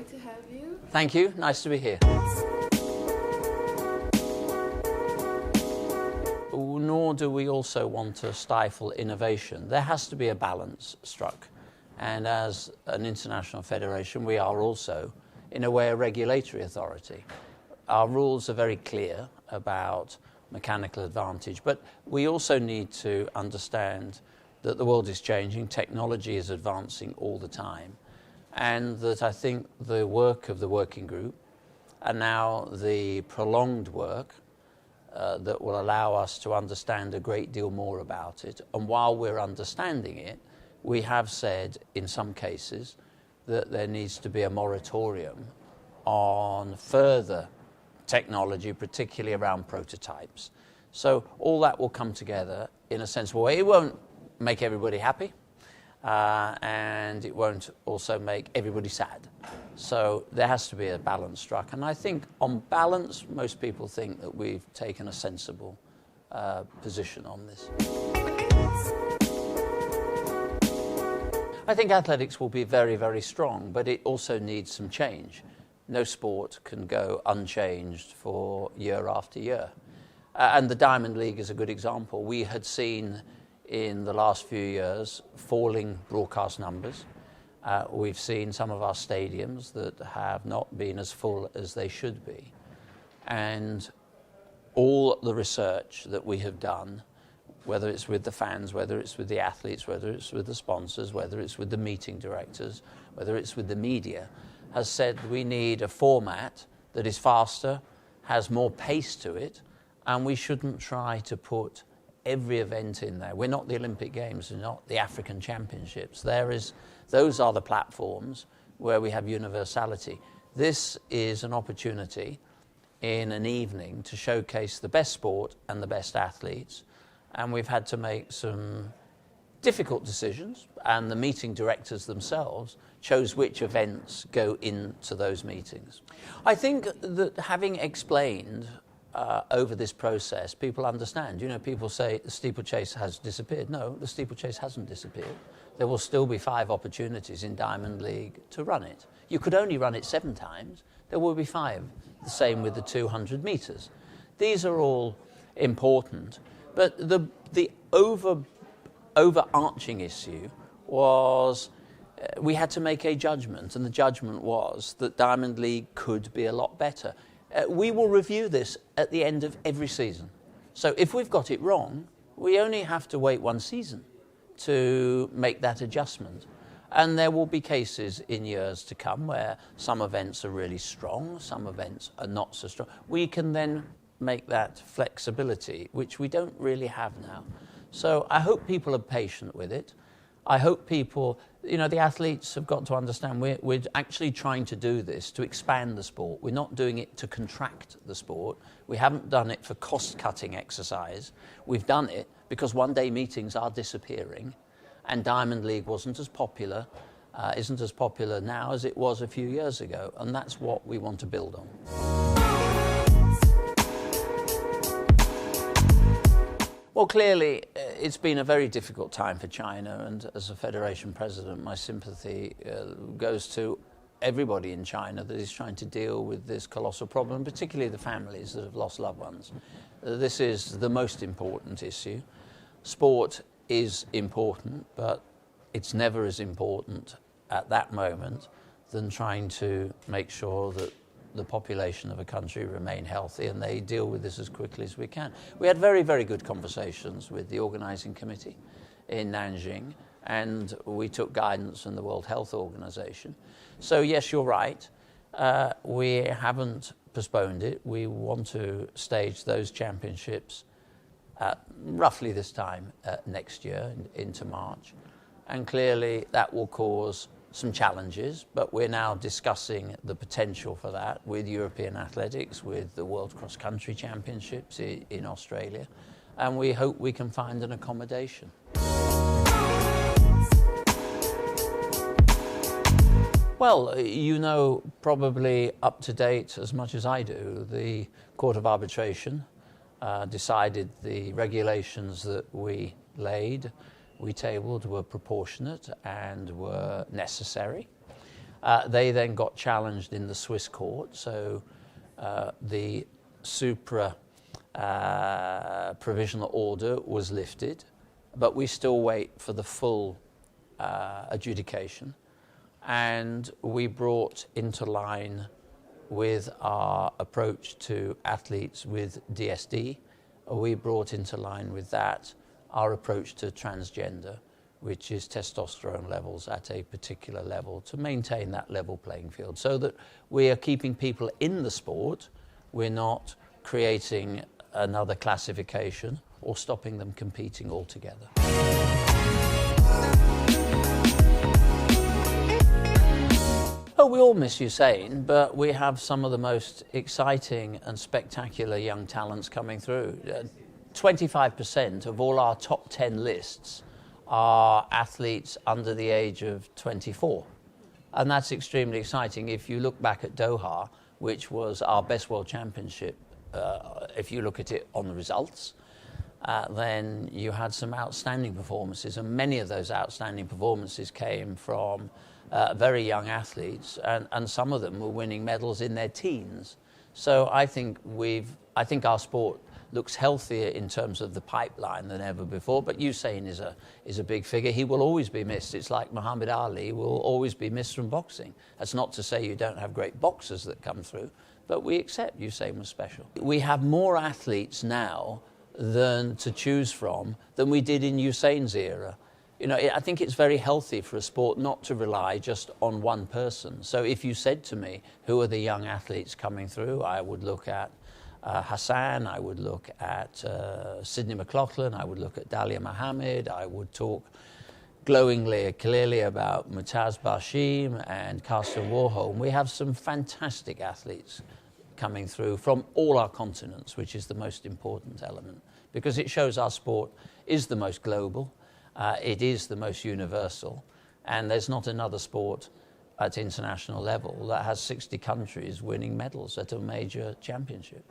great to have you. Thank you. Nice to be here. Nor do we also want to stifle innovation. There has to be a balance struck. And as an international federation, we are also, in a way, a regulatory authority. Our rules are very clear about mechanical advantage, but we also need to understand that the world is changing, technology is advancing all the time, and that I think the work of the working group and now the prolonged work that will allow us to understand a great deal more about it. And while we're understanding it, we have said in some cases that there needs to be a moratorium on further technology, particularly around prototypes. So all that will come together in a sensible way. It won't make everybody happy, and it won't also make everybody sad. So there has to be a balance struck. And I think on balance, most people think that we've taken a sensible position on this. I think athletics will be very, very strong, but it also needs some change. No sport can go unchanged for year after year. And the Diamond League is a good example. We had seen in the last few years falling broadcast numbers. We've seen some of our stadiums that have not been as full as they should be. And all the research that we have done, whether it's with the fans, whether it's with the athletes, whether it's with the sponsors, whether it's with the meeting directors, whether it's with the media, has said we need a format that is faster, has more pace to it, and we shouldn't try to put every event in there. We're not the Olympic Games, we're not the African Championships. Those are the platforms where we have universality. This is an opportunity in an evening to showcase the best sport and the best athletes. And we've had to make some difficult decisions, and the meeting directors themselves chose which events go into those meetings. I think that having explained over this process, people understand. You know, people say the steeplechase has disappeared. No, the steeplechase hasn't disappeared. There will still be 5 opportunities in Diamond League to run it. You could only run it 7 times. There will be 5. The same with the 200 metres. These are all important. But the overarching issue was we had to make a judgment, and the judgment was that Diamond League could be a lot better. We will review this at the end of every season. So if we've got it wrong, we only have to wait 1 season to make that adjustment. And there will be cases in years to come where some events are really strong, some events are not so strong. We can then make that flexibility, which we don't really have now. So I hope people are patient with it. I hope people, you know, the athletes have got to understand we're actually trying to do this to expand the sport. We're not doing it to contract the sport. We haven't done it for cost-cutting exercise. We've done it because one-day meetings are disappearing, and Diamond League isn't as popular now as it was a few years ago, and that's what we want to build on. Well, clearly, it's been a very difficult time for China, and as a federation president, my sympathy goes to everybody in China that is trying to deal with this colossal problem, particularly the families that have lost loved ones. This is the most important issue. Sport is important, but it's never as important at that moment than trying to make sure that the population of a country remain healthy and they deal with this as quickly as we can. We had very, very good conversations with the organising committee in Nanjing, and we took guidance from the World Health Organization. So yes, you're right. We haven't postponed it. We want to stage those championships roughly this time next year into March. And clearly that will cause some challenges, but we're now discussing the potential for that with European athletics, with the World Cross Country Championships in Australia, and we hope we can find an accommodation. Well, you know probably up to date as much as I do, the Court of Arbitration decided the regulations that we tabled were proportionate and were necessary. They then got challenged in the Swiss court, so the supra provisional order was lifted, but we still wait for the full adjudication. And we brought into line with our approach to athletes with DSD, we brought into line with that our approach to transgender, which is testosterone levels at a particular level, to maintain that level playing field, so that we are keeping people in the sport. We're not creating another classification or stopping them competing altogether. Oh, we all miss Usain, but we have some of the most exciting and spectacular young talents coming through. 25% of all our top 10 lists are athletes under the age of 24. And that's extremely exciting. If you look back at Doha, which was our best world championship, if you look at it on the results, then you had some outstanding performances, and many of those outstanding performances came from very young athletes, and some of them were winning medals in their teens. So I think our sport looks healthier in terms of the pipeline than ever before. But Usain is a big figure. He will always be missed. It's like Muhammad Ali will always be missed from boxing. That's not to say you don't have great boxers that come through, but we accept Usain was special. We have more athletes now than to choose from than we did in Usain's era. You know, I think it's very healthy for a sport not to rely just on one person. So if you said to me, who are the young athletes coming through, I would look at Hassan, I would look at Sydney McLaughlin, I would look at Dalia Mohammed, I would talk glowingly, clearly about Mutaz Bashim and Carsten Warholm. We have some fantastic athletes coming through from all our continents, which is the most important element, because it shows our sport is the most global, it is the most universal, and there's not another sport at international level that has 60 countries winning medals at a major championship.